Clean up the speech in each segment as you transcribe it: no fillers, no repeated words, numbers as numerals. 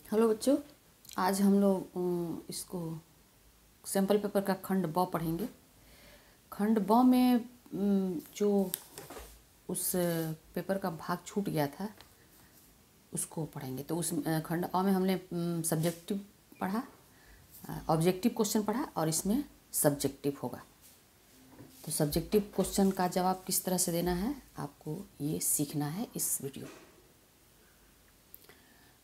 Hello बच्चों, आज हम लोग इसको सैम्पल पेपर का खंड ब पढ़ेंगे। खंड ब में जो उस पेपर का भाग छूट गया था उसको पढ़ेंगे। तो उस खंड अ में हमने सब्जेक्टिव पढ़ा, ऑब्जेक्टिव क्वेश्चन पढ़ा और इसमें सब्जेक्टिव होगा। तो सब्जेक्टिव क्वेश्चन का जवाब किस तरह से देना है आपको ये सीखना है इस वीडियो।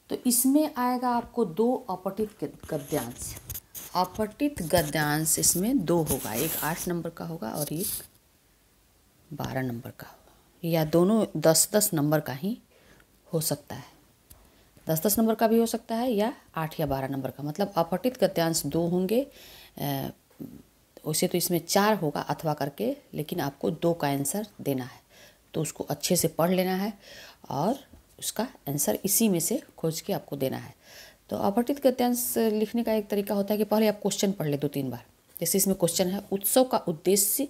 तो इसमें आएगा आपको 2 अपठित गद्यांश। अपठित गद्यांश इसमें 2 होगा, एक 8 नंबर का होगा और एक 12 नंबर का होगा, या दोनों 10-10 नंबर का ही हो सकता है। 10-10 नंबर का भी हो सकता है या 8 या 12 नंबर का। मतलब अपठित गद्यांश 2 होंगे। वैसे तो इसमें 4 होगा अथवा करके, लेकिन आपको 2 का आंसर देना है। तो उसको अच्छे से पढ़ लेना है और उसका आंसर इसी में से खोज के आपको देना है। तो अपठित गद्यांश लिखने का एक तरीका होता है कि पहले आप क्वेश्चन पढ़ ले 2-3 बार। जैसे इसमें क्वेश्चन है, उत्सव का उद्देश्य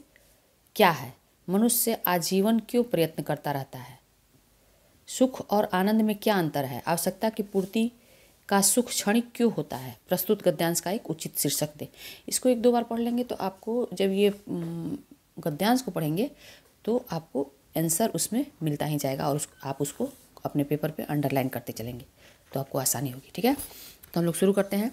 क्या है? मनुष्य आजीवन क्यों प्रयत्न करता रहता है? सुख और आनंद में क्या अंतर है? आवश्यकता की पूर्ति का सुख क्षणिक क्यों होता है? प्रस्तुत गद्यांश का एक उचित शीर्षक दे। इसको 1-2 बार पढ़ लेंगे तो आपको जब ये गद्यांश को पढ़ेंगे तो आपको आंसर उसमें मिलता ही जाएगा और आप उसको अपने पेपर पे अंडरलाइन करते चलेंगे तो आपको आसानी होगी। ठीक है, तो हम लोग शुरू करते हैं।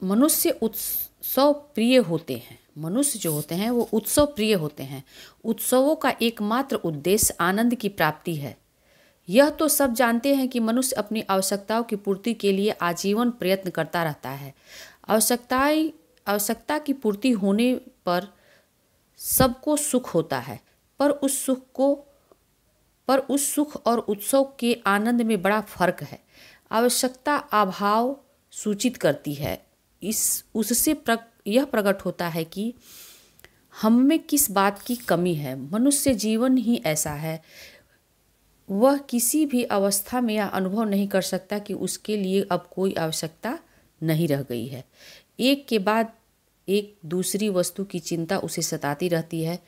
मनुष्य उत्सव प्रिय होते हैं। मनुष्य जो होते हैं वो उत्सव प्रिय होते हैं। उत्सवों का एकमात्र उद्देश्य आनंद की प्राप्ति है। यह तो सब जानते हैं कि मनुष्य अपनी आवश्यकताओं की पूर्ति के लिए आजीवन प्रयत्न करता रहता है। आवश्यकता की पूर्ति होने पर सबको सुख होता है, पर उस सुख और उत्सव के आनंद में बड़ा फर्क है। आवश्यकता अभाव सूचित करती है। उससे यह प्रकट होता है कि हम में किस बात की कमी है। मनुष्य जीवन ही ऐसा है, वह किसी भी अवस्था में यह अनुभव नहीं कर सकता कि उसके लिए अब कोई आवश्यकता नहीं रह गई है। एक के बाद एक दूसरी वस्तु की चिंता उसे सताती रहती है।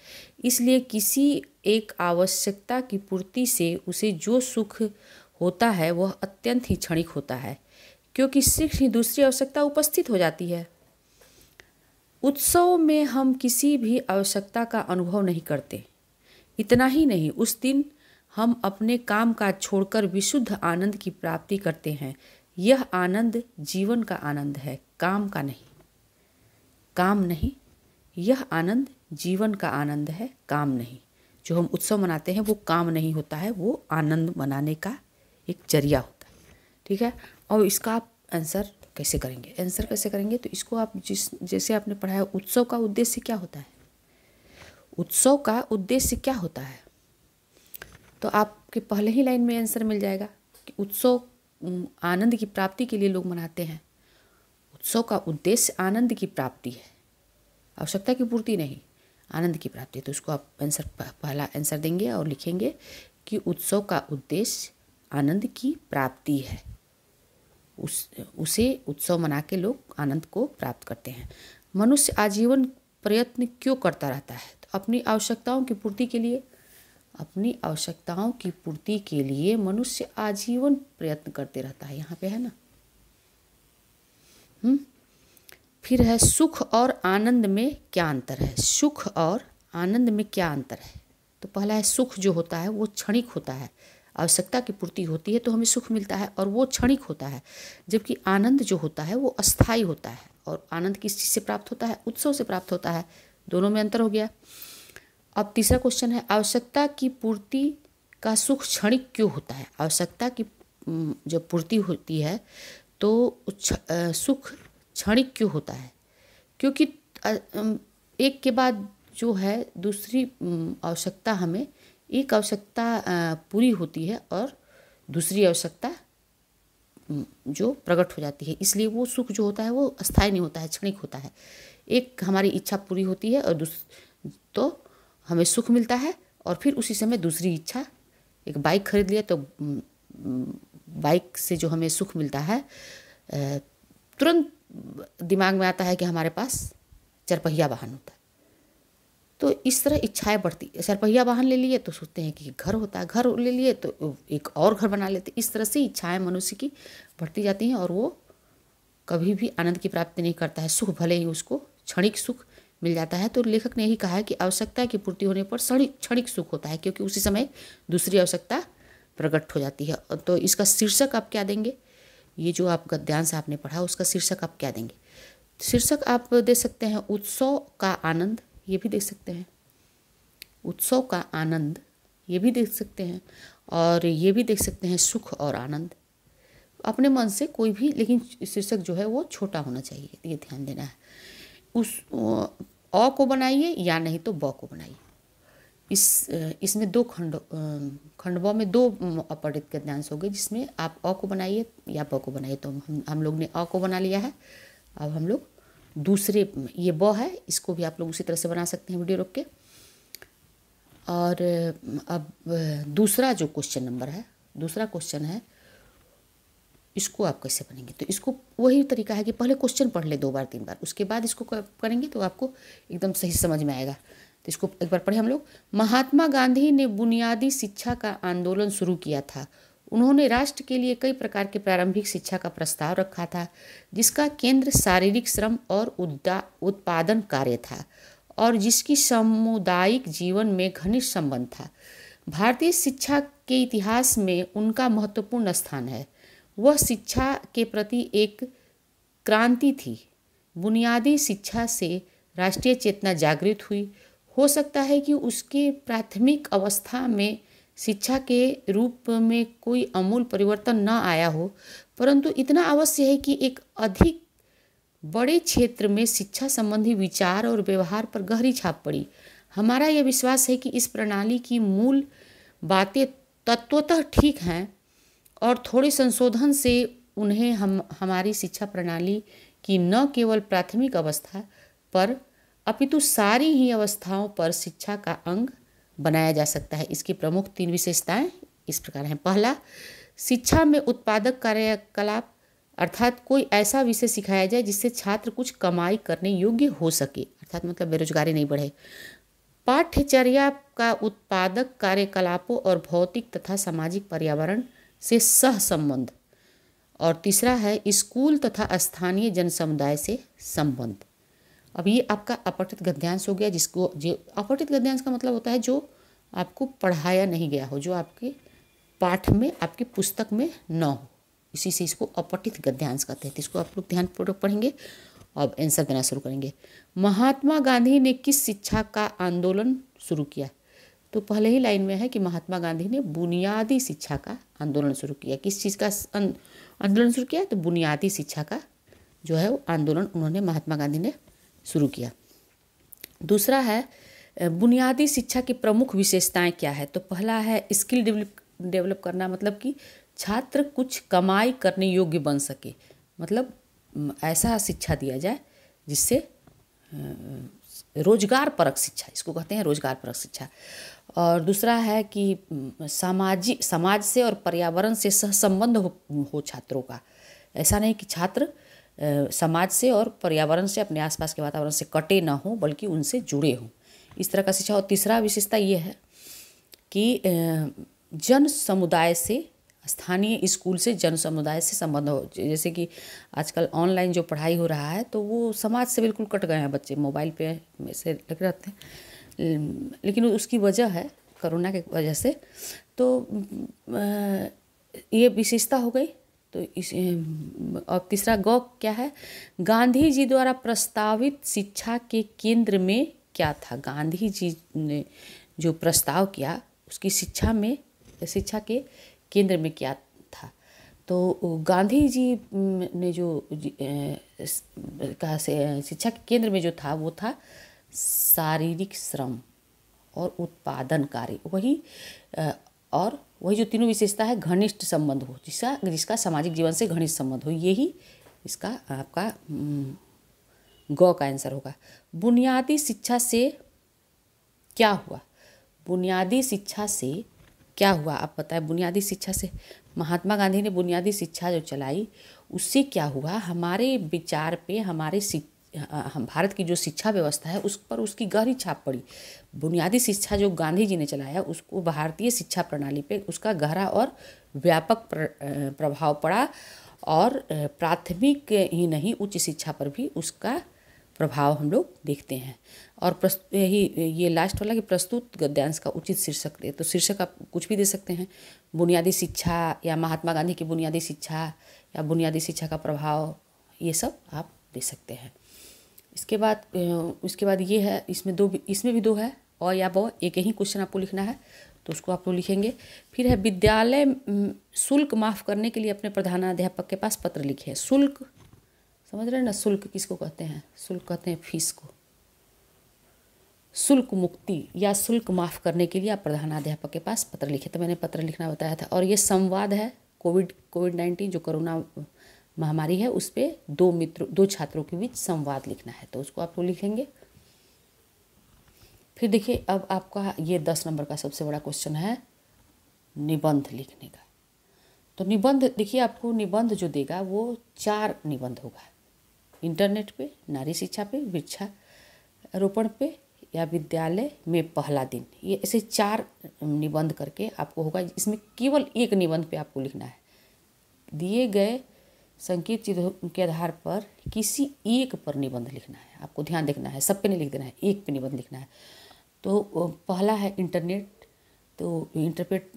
इसलिए किसी एक आवश्यकता की पूर्ति से उसे जो सुख होता है वह अत्यंत ही क्षणिक होता है, क्योंकि शीघ्र ही दूसरी आवश्यकता उपस्थित हो जाती है। उत्सव में हम किसी भी आवश्यकता का अनुभव नहीं करते। इतना ही नहीं, उस दिन हम अपने काम काज छोड़कर विशुद्ध आनंद की प्राप्ति करते हैं। यह आनंद जीवन का आनंद है, काम का नहीं। काम नहीं, यह आनंद जीवन का आनंद है, काम नहीं। जो हम उत्सव मनाते हैं वो काम नहीं होता है, वो आनंद मनाने का एक जरिया होता है। ठीक है, और इसका आप आंसर कैसे करेंगे? आंसर कैसे करेंगे तो इसको आप जैसे आपने पढ़ा है, उत्सव का उद्देश्य क्या होता है? उत्सव का उद्देश्य क्या होता है? तो आपके पहले ही लाइन में आंसर मिल जाएगा कि उत्सव आनंद की प्राप्ति के लिए लोग मनाते हैं। उत्सव का उद्देश्य आनंद की प्राप्ति है, आवश्यकता की पूर्ति नहीं, आनंद की प्राप्ति। तो उसको आप आंसर पहला आंसर देंगे और लिखेंगे कि उत्सव का उद्देश्य आनंद की प्राप्ति है। उसे उत्सव मना के लोग आनंद को प्राप्त करते हैं। मनुष्य आजीवन प्रयत्न क्यों करता रहता है? तो अपनी आवश्यकताओं की पूर्ति के लिए मनुष्य आजीवन प्रयत्न करते रहता है। यहाँ पे है ना। फिर है, सुख और आनंद में क्या अंतर है? सुख और आनंद में क्या अंतर है? तो पहला है, सुख जो होता है वो क्षणिक होता है। आवश्यकता की पूर्ति होती है तो हमें सुख मिलता है और वो क्षणिक होता है, जबकि आनंद जो होता है वो अस्थायी होता है। और आनंद किस चीज़ से प्राप्त होता है? उत्सव से प्राप्त होता है। दोनों में अंतर हो गया। अब तीसरा क्वेश्चन है, आवश्यकता की पूर्ति का सुख क्षणिक क्यों होता है? आवश्यकता की जब पूर्ति होती है तो सुख क्षणिक क्यों होता है? क्योंकि एक के बाद जो है दूसरी आवश्यकता, हमें एक आवश्यकता पूरी होती है और दूसरी आवश्यकता जो प्रकट हो जाती है, इसलिए वो सुख जो होता है वो अस्थायी नहीं होता है, क्षणिक होता है। एक हमारी इच्छा पूरी होती है और तो हमें सुख मिलता है और फिर उसी समय दूसरी इच्छा, एक बाइक खरीद लिया तो बाइक से जो हमें सुख मिलता है, तुरंत दिमाग में आता है कि हमारे पास 4 पहिया वाहन होता है, तो इस तरह इच्छाएं बढ़ती, चारपहिया वाहन ले लिए तो सोचते हैं कि घर होता है, घर ले लिए तो एक और घर बना लेते। इस तरह से इच्छाएं मनुष्य की बढ़ती जाती हैं और वो कभी भी आनंद की प्राप्ति नहीं करता है। सुख भले ही उसको क्षणिक सुख मिल जाता है। तो लेखक ने यही कहा है कि आवश्यकता की पूर्ति होने पर क्षणिक सुख होता है, क्योंकि उसी समय दूसरी आवश्यकता प्रकट हो जाती है। तो इसका शीर्षक आप क्या देंगे? ये जो आप गद्यांश आपने पढ़ा उसका शीर्षक आप क्या देंगे? शीर्षक आप दे सकते हैं उत्सव का आनंद, ये भी देख सकते हैं, उत्सव का आनंद ये भी देख सकते हैं, और ये भी देख सकते हैं सुख और आनंद। अपने मन से कोई भी, लेकिन शीर्षक जो है वो छोटा होना चाहिए, ये ध्यान देना है। उस अ को बनाइए या नहीं तो ब को बनाइए। इसमें दो खंडवा में दो अपठित गद्यांश हो गए, जिसमें आप अ को बनाइए या ब को बनाइए। तो हम लोग ने अ को बना लिया है। अब हम लोग दूसरे, ये ब है, इसको भी आप लोग उसी तरह से बना सकते हैं वीडियो रोक के। और अब दूसरा जो क्वेश्चन नंबर है, दूसरा क्वेश्चन है, इसको आप कैसे बनेंगे? तो इसको वही तरीका है कि पहले क्वेश्चन पढ़ ले 2 बार 3 बार, उसके बाद इसको करेंगे तो आपको एकदम सही समझ में आएगा। तो इसको एक बार पढ़े हम लोग। महात्मा गांधी ने बुनियादी शिक्षा का आंदोलन शुरू किया था। उन्होंने राष्ट्र के लिए कई प्रकार के प्रारंभिक शिक्षा का प्रस्ताव रखा था, जिसका केंद्र शारीरिक श्रम और उत्पादन कार्य था, और जिसकी सामुदायिक जीवन में घनिष्ठ संबंध था। भारतीय शिक्षा के इतिहास में उनका महत्वपूर्ण स्थान है। वह शिक्षा के प्रति एक क्रांति थी। बुनियादी शिक्षा से राष्ट्रीय चेतना जागृत हुई। हो सकता है कि उसके प्राथमिक अवस्था में शिक्षा के रूप में कोई अमूल परिवर्तन न आया हो, परंतु इतना अवश्य है कि एक अधिक बड़े क्षेत्र में शिक्षा संबंधी विचार और व्यवहार पर गहरी छाप पड़ी। हमारा यह विश्वास है कि इस प्रणाली की मूल बातें तत्वतः ठीक हैं, और थोड़े संशोधन से उन्हें हमारी शिक्षा प्रणाली की न केवल प्राथमिक अवस्था पर अपितु सारी ही अवस्थाओं पर शिक्षा का अंग बनाया जा सकता है। इसकी प्रमुख 3 विशेषताएं इस प्रकार हैं। पहला, शिक्षा में उत्पादक कार्यकलाप, अर्थात कोई ऐसा विषय सिखाया जाए जिससे छात्र कुछ कमाई करने योग्य हो सके, अर्थात मतलब बेरोजगारी नहीं बढ़े। पाठ्यचर्या का उत्पादक कार्यकलापों और भौतिक तथा सामाजिक पर्यावरण से सह संबंध। और तीसरा है स्कूल तथा स्थानीय जन समुदाय से संबंध। अब ये आपका अपठित गद्यांश हो गया, जिसको जो अपठित गद्यांश का मतलब होता है जो आपको पढ़ाया नहीं गया हो, जो आपके पाठ में, आपकी पुस्तक में न हो, इसी से इसको अपठित गद्यांश कहते हैं। तो इसको आप लोग ध्यानपूर्वक पढ़ेंगे। अब आंसर देना शुरू करेंगे। महात्मा गांधी ने किस शिक्षा का आंदोलन शुरू किया? तो पहले ही लाइन में है कि महात्मा गांधी ने बुनियादी शिक्षा का आंदोलन शुरू किया। किस चीज़ का आंदोलन शुरू किया? तो बुनियादी शिक्षा का जो है वो आंदोलन उन्होंने, महात्मा गांधी ने शुरू किया। दूसरा है बुनियादी शिक्षा की प्रमुख विशेषताएं क्या है? तो पहला है स्किल डेवलप करना, मतलब कि छात्र कुछ कमाई करने योग्य बन सके, मतलब ऐसा शिक्षा दिया जाए जिससे रोजगार परक शिक्षा, इसको कहते हैं रोजगार परक शिक्षा। और दूसरा है कि समाज से और पर्यावरण से सहसंबंध हो छात्रों का। ऐसा नहीं कि छात्र समाज से और पर्यावरण से, अपने आसपास के वातावरण से कटे ना हो, बल्कि उनसे जुड़े हों, इस तरह का शिक्षा। और तीसरा विशेषता ये है कि जन समुदाय से, स्थानीय स्कूल से जन समुदाय से संबंध हो। जैसे कि आजकल ऑनलाइन जो पढ़ाई हो रहा है तो वो समाज से बिल्कुल कट गए हैं बच्चे, मोबाइल पे से लगे रहते हैं, लेकिन उसकी वजह है कोरोना के वजह से। तो ये विशेषता हो गई। तो और तीसरा ग क्या है? गांधी जी द्वारा प्रस्तावित शिक्षा के केंद्र में क्या था? गांधी जी ने जो प्रस्ताव किया उसकी शिक्षा के केंद्र में क्या था? तो गांधी जी ने जो कहा से शिक्षा के केंद्र में जो था वो था शारीरिक श्रम और उत्पादन कार्य, और वही जो तीनों विशेषता है, घनिष्ठ संबंध हो, जिसका सामाजिक जीवन से घनिष्ठ संबंध हो, यही इसका आपका ग का आंसर होगा। बुनियादी शिक्षा से क्या हुआ? बुनियादी शिक्षा से क्या हुआ आप बताएं? बुनियादी शिक्षा से महात्मा गांधी ने बुनियादी शिक्षा जो चलाई उससे क्या हुआ? हमारे विचार पे, हमारे भारत की जो शिक्षा व्यवस्था है उस पर उसकी गहरी छाप पड़ी। बुनियादी शिक्षा जो गांधी जी ने चलाया उसको भारतीय शिक्षा प्रणाली पे उसका गहरा और व्यापक प्रभाव पड़ा, और प्राथमिक ही नहीं उच्च शिक्षा पर भी उसका प्रभाव हम लोग देखते हैं। और ये लास्ट वाला कि प्रस्तुत गद्यांश का उचित शीर्षक दे, तो शीर्षक आप कुछ भी दे सकते हैं, बुनियादी शिक्षा या महात्मा गांधी की बुनियादी शिक्षा या बुनियादी शिक्षा का प्रभाव, ये सब आप दे सकते हैं। उसके बाद ये है, इसमें भी दो है, अ या ब, एक ही क्वेश्चन आपको लिखना है तो उसको आप लोग लिखेंगे। फिर है विद्यालय शुल्क माफ़ करने के लिए अपने प्रधानाध्यापक के पास पत्र लिखे। शुल्क समझ रहे हैं ना, शुल्क किसको कहते हैं? शुल्क कहते हैं फीस को। शुल्क मुक्ति या शुल्क माफ़ करने के लिए आप प्रधानाध्यापक के पास पत्र लिखे, तो मैंने पत्र लिखना बताया था। और ये संवाद है कोविड-19 जो कोरोना महामारी है उस पर दो छात्रों के बीच संवाद लिखना है, तो उसको आप लोग लिखेंगे। फिर देखिए अब आपका ये 10 नंबर का सबसे बड़ा क्वेश्चन है निबंध लिखने का। तो निबंध देखिए, आपको निबंध जो देगा वो 4 निबंध होगा, इंटरनेट पे, नारी शिक्षा पे, वृक्षारोपण पे या विद्यालय में पहला दिन, ये ऐसे 4 निबंध करके आपको होगा। इसमें केवल एक निबंध पे आपको लिखना है, दिए गए संकेत चिन्हों के आधार पर किसी एक पर निबंध लिखना है। आपको ध्यान देखना है, सब पे नहीं लिख देना है, एक पे निबंध लिखना है। तो पहला है इंटरनेट, तो इंटरप्रेट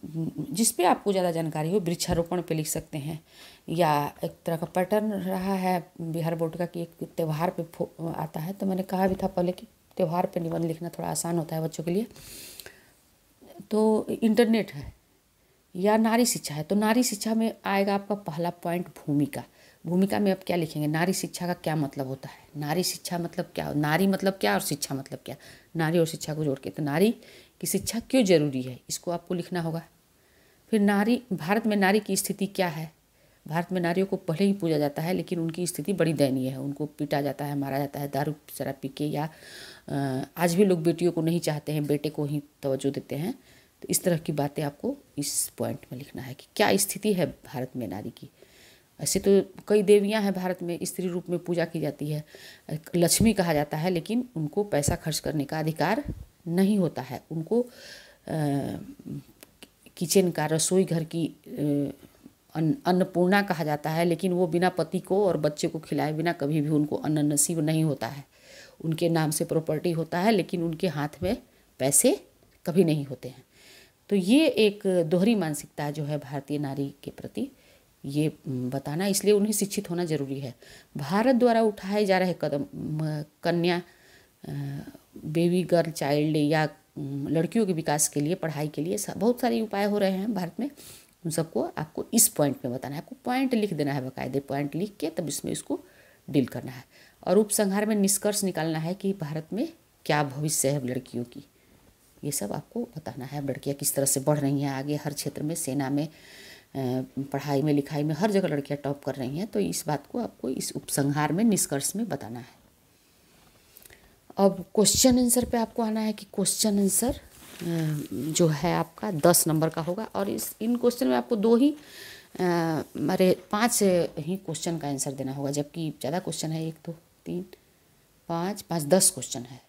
जिस पे आपको ज़्यादा जानकारी हो, वृक्षारोपण पे लिख सकते हैं। या एक तरह का पैटर्न रहा है बिहार बोर्ड का कि एक त्यौहार पे आता है, तो मैंने कहा भी था पहले कि त्यौहार पे निबंध लिखना थोड़ा आसान होता है बच्चों के लिए। तो इंटरनेट है या नारी शिक्षा है, तो नारी शिक्षा में आएगा आपका पहला पॉइंट भूमिका। भूमिका में आप क्या लिखेंगे? नारी शिक्षा का क्या मतलब होता है, नारी शिक्षा मतलब क्या, नारी मतलब क्या और शिक्षा मतलब क्या, नारी और शिक्षा को जोड़ के, तो नारी की शिक्षा क्यों जरूरी है, इसको आपको लिखना होगा। फिर भारत में नारी की स्थिति क्या है। भारत में नारियों को पहले ही पूजा जाता है, लेकिन उनकी स्थिति बड़ी दयनीय है, उनको पीटा जाता है, मारा जाता है, दारू शराब पी के, या आज भी लोग बेटियों को नहीं चाहते हैं, बेटे को ही तवज्जो देते हैं। तो इस तरह की बातें आपको इस पॉइंट में लिखना है कि क्या स्थिति है भारत में नारी की। ऐसे तो कई देवियां हैं भारत में, स्त्री रूप में पूजा की जाती है, लक्ष्मी कहा जाता है, लेकिन उनको पैसा खर्च करने का अधिकार नहीं होता है। उनको किचन का, रसोई घर की अन्नपूर्णा कहा जाता है, लेकिन वो बिना पति को और बच्चे को खिलाए बिना कभी भी उनको अन्न नसीब नहीं होता है। उनके नाम से प्रॉपर्टी होता है, लेकिन उनके हाथ में पैसे कभी नहीं होते हैं। तो ये एक दोहरी मानसिकता जो है भारतीय नारी के प्रति, ये बताना, इसलिए उन्हें शिक्षित होना जरूरी है। भारत द्वारा उठाए जा रहे कदम कन्या, बेबी गर्ल चाइल्ड या लड़कियों के विकास के लिए, पढ़ाई के लिए बहुत सारे उपाय हो रहे हैं भारत में, उन सबको आपको इस पॉइंट में बताना है। आपको पॉइंट लिख देना है, बाकायदे पॉइंट लिख के तब इसमें इसको डील करना है। और उपसंहार में निष्कर्ष निकालना है कि भारत में क्या भविष्य है लड़कियों की, ये सब आपको बताना है। लड़कियां किस तरह से बढ़ रही हैं आगे, हर क्षेत्र में, सेना में, पढ़ाई में, लिखाई में, हर जगह लड़कियां टॉप कर रही हैं। तो इस बात को आपको इस उपसंहार में, निष्कर्ष में बताना है। अब क्वेश्चन आंसर पे आपको आना है कि क्वेश्चन आंसर जो है आपका 10 नंबर का होगा। और इन क्वेश्चन में आपको 5 ही क्वेश्चन का आंसर देना होगा, जबकि ज़्यादा क्वेश्चन है, 1 2 3 5 5 10 क्वेश्चन है,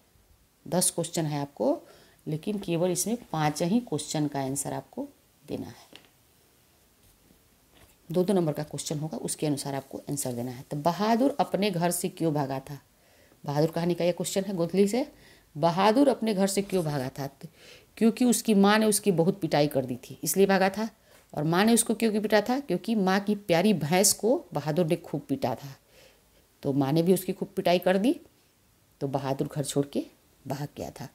10 क्वेश्चन है आपको, लेकिन केवल इसमें 5 ही क्वेश्चन का आंसर आपको देना है। 2 नंबर का क्वेश्चन होगा, उसके अनुसार आपको आंसर देना है। तो बहादुर अपने घर से क्यों भागा था? बहादुर कहानी का यह क्वेश्चन है गोदली से। बहादुर अपने घर से क्यों भागा था? क्योंकि उसकी माँ ने उसकी बहुत पिटाई कर दी थी, इसलिए भागा था। और माँ ने उसको क्यों पिटा था? क्योंकि माँ की प्यारी भैंस को बहादुर ने खूब पीटा था, तो माँ ने भी उसकी खूब पिटाई कर दी, तो बहादुर घर छोड़ के भाग गया था।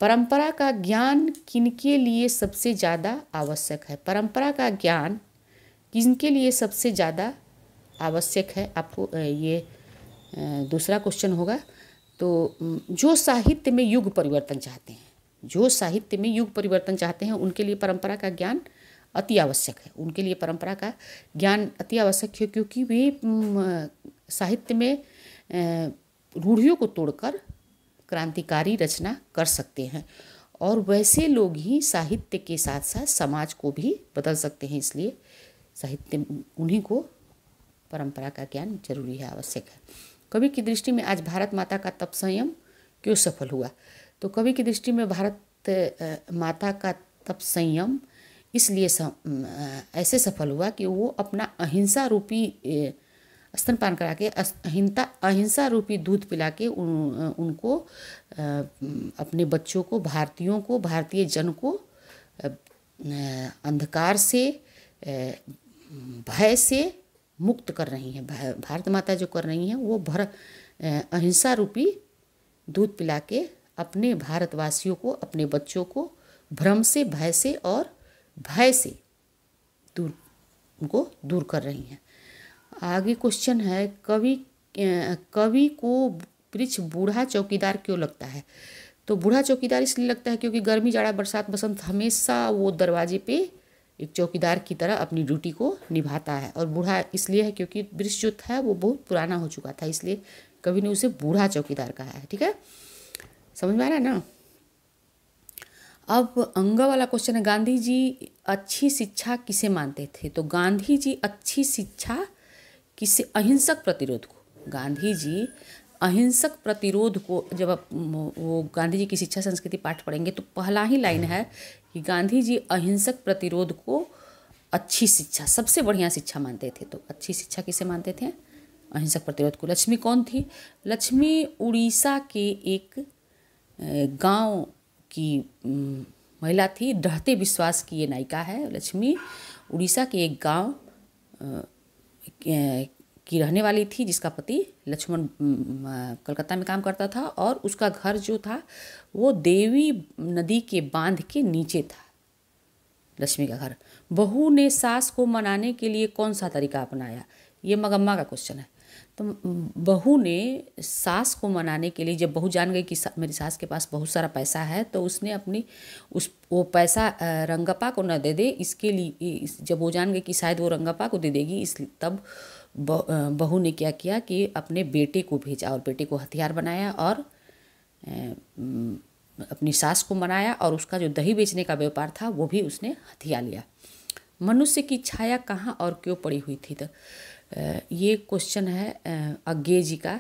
परंपरा का ज्ञान किनके लिए सबसे ज़्यादा आवश्यक है? परंपरा का ज्ञान किनके लिए सबसे ज़्यादा आवश्यक है? आपको ये दूसरा क्वेश्चन होगा। तो जो साहित्य में युग परिवर्तन चाहते हैं, जो साहित्य में युग परिवर्तन चाहते हैं, उनके लिए परंपरा का ज्ञान अति आवश्यक है। उनके लिए परंपरा का ज्ञान अति आवश्यक है, क्योंकि वे साहित्य में रूढ़ियों को तोड़कर क्रांतिकारी रचना कर सकते हैं, और वैसे लोग ही साहित्य के साथ साथ समाज को भी बदल सकते हैं। इसलिए साहित्य, उन्हीं को परंपरा का ज्ञान जरूरी है, आवश्यक है। कवि की दृष्टि में आज भारत माता का तप संयम क्यों सफल हुआ? तो कवि की दृष्टि में भारत माता का तप संयम इसलिए ऐसे सफल हुआ कि वो अपना अहिंसा रूपी स्तनपान करा के अहिंसा रूपी दूध पिला के उनको अपने बच्चों को, भारतीयों को, भारतीय जन को अंधकार से, भय से मुक्त कर रही हैं। भारत माता जो कर रही हैं वो अहिंसा रूपी दूध पिला के अपने भारतवासियों को, अपने बच्चों को भ्रम से, भय से और भय से उनको दूर कर रही हैं। आगे क्वेश्चन है, कवि को वृक्ष बूढ़ा चौकीदार क्यों लगता है? तो बूढ़ा चौकीदार इसलिए लगता है क्योंकि गर्मी, जाड़ा, बरसात, बसंत हमेशा वो दरवाजे पे एक चौकीदार की तरह अपनी ड्यूटी को निभाता है। और बूढ़ा इसलिए है क्योंकि वृक्ष जो था वो बहुत पुराना हो चुका था, इसलिए कवि ने उसे बूढ़ा चौकीदार कहा है। ठीक है, समझ में आ रहा है ना? अब अंग वाला क्वेश्चन है, गांधी जी अच्छी शिक्षा किसे मानते थे? तो गांधी जी अच्छी शिक्षा किसे? अहिंसक प्रतिरोध को। गांधी जी अहिंसक प्रतिरोध को, जब आप वो गांधी जी की शिक्षा संस्कृति पाठ पढ़ेंगे तो पहला ही लाइन है कि गांधी जी अहिंसक प्रतिरोध को अच्छी शिक्षा, सबसे बढ़िया शिक्षा मानते थे। तो अच्छी शिक्षा किसे मानते थे? अहिंसक प्रतिरोध को। लक्ष्मी कौन थी? लक्ष्मी उड़ीसा के एक गांव की महिला थी। ढहते विश्वास की ये नायिका है। लक्ष्मी उड़ीसा के एक गांव की रहने वाली थी, जिसका पति लक्ष्मण कलकत्ता में काम करता था और उसका घर जो था वो देवी नदी के बांध के नीचे था, लक्ष्मी का घर। बहू ने सास को मनाने के लिए कौन सा तरीका अपनाया? ये मगम्मा का क्वेश्चन है। तो बहू ने सास को मनाने के लिए, जब बहू जान गई कि मेरी सास के पास बहुत सारा पैसा है, तो उसने अपनी वो पैसा रंगप्पा को न दे दे, इसके लिए जब वो जान गई कि शायद वो रंगप्पा को दे देगी, तब बहू ने क्या किया कि अपने बेटे को भेजा और बेटे को हथियार बनाया और अपनी सास को मनाया और उसका जो दही बेचने का व्यापार था वो भी उसने हथिया लिया। मनुष्य की छाया कहाँ और क्यों पड़ी हुई थी? तो ये क्वेश्चन है अज्ञे जी का,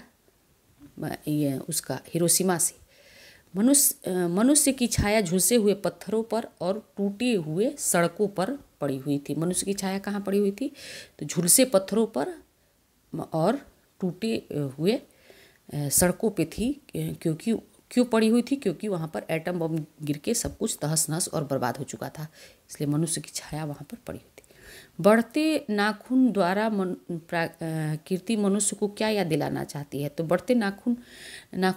ये उसका हिरोशिमा से। मनुष्य की छाया झुलसे हुए पत्थरों पर और टूटे हुए सड़कों पर पड़ी हुई थी। मनुष्य की छाया कहाँ पड़ी हुई थी? तो झुलसे पत्थरों पर और टूटे हुए सड़कों पे थी। क्यों पड़ी हुई थी? क्योंकि वहाँ पर एटम बम गिर के सब कुछ तहस नहस और बर्बाद हो चुका था, इसलिए मनुष्य की छाया वहाँ पर पड़ी हुई थी। बढ़ते नाखून द्वारा कीर्ति मनुष्य को क्या याद दिलाना चाहती है? तो बढ़ते नाखून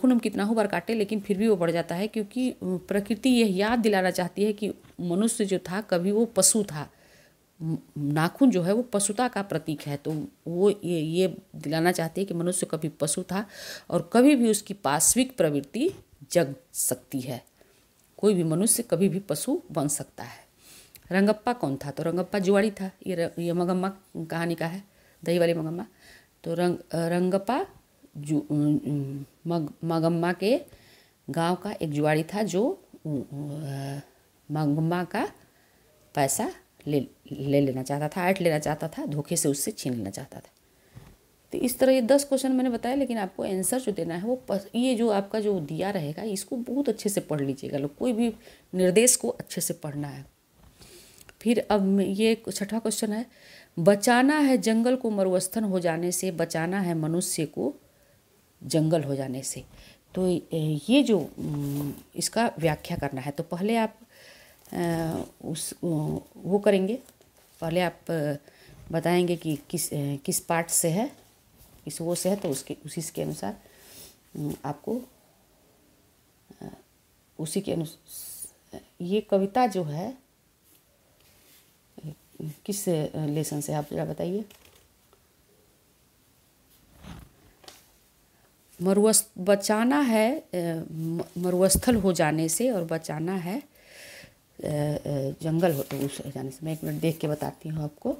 हम कितना हो बार काटे लेकिन फिर भी वो बढ़ जाता है, क्योंकि प्रकृति यह याद दिलाना चाहती है कि मनुष्य जो था कभी वो पशु था। नाखून जो है वो पशुता का प्रतीक है, तो वो ये दिलाना चाहती है कि मनुष्य कभी पशु था और कभी भी उसकी पाश्विक प्रवृत्ति जग सकती है। कोई भी मनुष्य कभी भी पशु बन सकता है। रंगप्पा कौन था? तो रंगप्पा जुआड़ी था। ये मगम्मा कहानी का है, दही वाली मगम्मा। तो रंगप्पा मगम्मा के गांव का एक जुआड़ी था जो मगम्मा का पैसा ले लेना चाहता था, ऐंठ लेना चाहता था, धोखे से उससे छीन लेना चाहता था। तो इस तरह ये 10 क्वेश्चन मैंने बताया, लेकिन आपको आंसर जो देना है वो ये जो आपका जो दिया रहेगा इसको बहुत अच्छे से पढ़ लीजिएगा लोग। कोई भी निर्देश को अच्छे से पढ़ना है। फिर अब ये 6वां क्वेश्चन है, बचाना है जंगल को मरुस्थल हो जाने से, बचाना है मनुष्य को जंगल हो जाने से। तो ये जो इसका व्याख्या करना है, तो पहले आप वो करेंगे। पहले आप बताएंगे कि किस पार्ट से है, किस वो से है, तो उसी के अनुसार आपको उसी के अनुसार ये कविता जो है किस लेसन से, आप जरा बताइए। बचाना है मरुस्थल हो जाने से और बचाना है जंगल हो जाने से। मैं 1 मिनट देख के बताती हूँ आपको।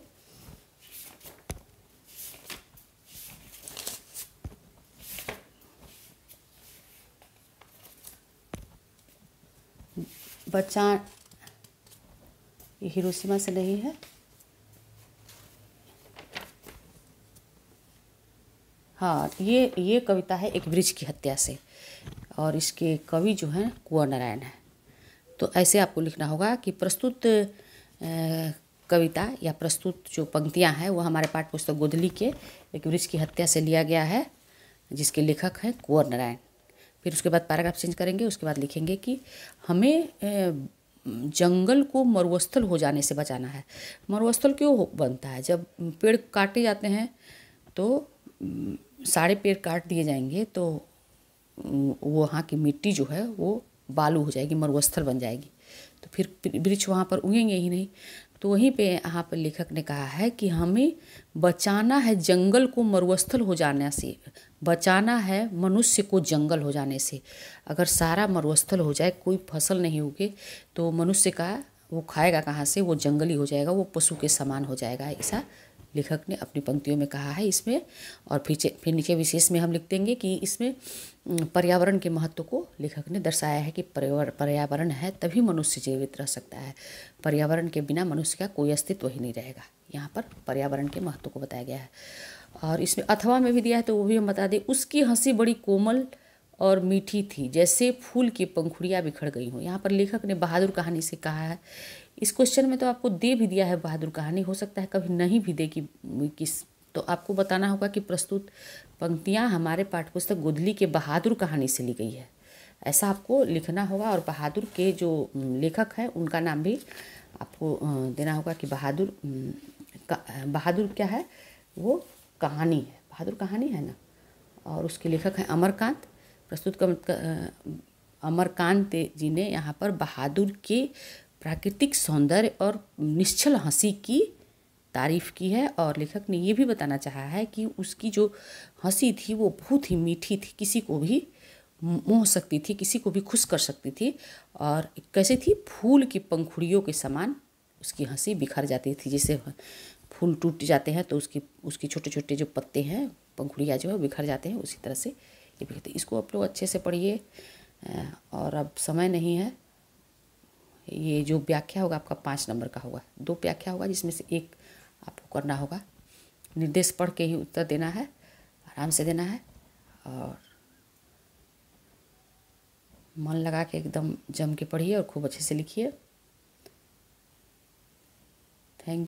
ये हिरोशिमा से नहीं है, हाँ, ये कविता है एक वृक्ष की हत्या से, और इसके कवि जो हैं कुंवर नारायण हैं। तो ऐसे आपको लिखना होगा कि प्रस्तुत कविता या प्रस्तुत जो पंक्तियां हैं वो हमारे पाठ्य पुस्तक गोधली के एक वृक्ष की हत्या से लिया गया है, जिसके लेखक हैं कुंवर नारायण। फिर उसके बाद पैराग्राफ चेंज करेंगे, उसके बाद लिखेंगे कि हमें जंगल को मरुस्थल हो जाने से बचाना है। मरुस्थल क्यों बनता है? जब पेड़ काटे जाते हैं तो सारे पेड़ काट दिए जाएंगे तो वहाँ की मिट्टी जो है वो बालू हो जाएगी, मरुस्थल बन जाएगी, तो फिर वृक्ष वहाँ पर उगेंगे ही नहीं। तो वहीं पे यहाँ पर लेखक ने कहा है कि हमें बचाना है जंगल को मरुस्थल हो जाने से, बचाना है मनुष्य को जंगल हो जाने से। अगर सारा मरुस्थल हो जाए, कोई फसल नहीं उगे, तो मनुष्य का वो खाएगा कहाँ से? वो जंगली हो जाएगा, वो पशु के समान हो जाएगा। ऐसा लेखक ने अपनी पंक्तियों में कहा है इसमें। और फिर नीचे विशेष में हम लिख देंगे कि इसमें पर्यावरण के महत्व को लेखक ने दर्शाया है कि पर्यावरण है तभी मनुष्य जीवित रह सकता है, पर्यावरण के बिना मनुष्य का कोई अस्तित्व ही नहीं रहेगा। यहाँ पर पर्यावरण के महत्व को बताया गया है। और इसमें अथवा में भी दिया है, तो वो भी हम बता दें। उसकी हंसी बड़ी कोमल और मीठी थी, जैसे फूल की पंखुड़ियाँ बिखर गई हों। यहाँ पर लेखक ने बहादुर कहानी से कहा है। इस क्वेश्चन में तो आपको दे भी दिया है बहादुर कहानी, हो सकता है कभी नहीं भी दे कि किस, तो आपको बताना होगा कि प्रस्तुत पंक्तियाँ हमारे पाठ्यपुस्तक गोधली के बहादुर कहानी से ली गई है, ऐसा आपको लिखना होगा। और बहादुर के जो लेखक हैं उनका नाम भी आपको देना होगा कि बहादुर क्या है? वो कहानी है, बहादुर कहानी है ना। और उसके लेखक हैं अमरकांत। अमरकांत जी ने यहाँ पर बहादुर के प्राकृतिक सौंदर्य और निश्चल हंसी की तारीफ की है। और लेखक ने ये भी बताना चाहा है कि उसकी जो हंसी थी वो बहुत ही मीठी थी, किसी को भी मोह सकती थी, किसी को भी खुश कर सकती थी। और कैसे थी? फूल की पंखुड़ियों के समान उसकी हंसी बिखर जाती थी। जैसे फूल टूट जाते हैं तो उसके छोटे छोटे जो पत्ते हैं, पंखुड़ियाँ जो है बिखर जाते हैं, उसी तरह से ये बिखरते। इसको आप लोग अच्छे से पढ़िए। और अब समय नहीं है। ये जो व्याख्या होगा आपका 5 नंबर का होगा, 2 व्याख्या होगा, जिसमें से एक आपको करना होगा। निर्देश पढ़ के ही उत्तर देना है, आराम से देना है और मन लगा के एकदम जम के पढ़िए और खूब अच्छे से लिखिए।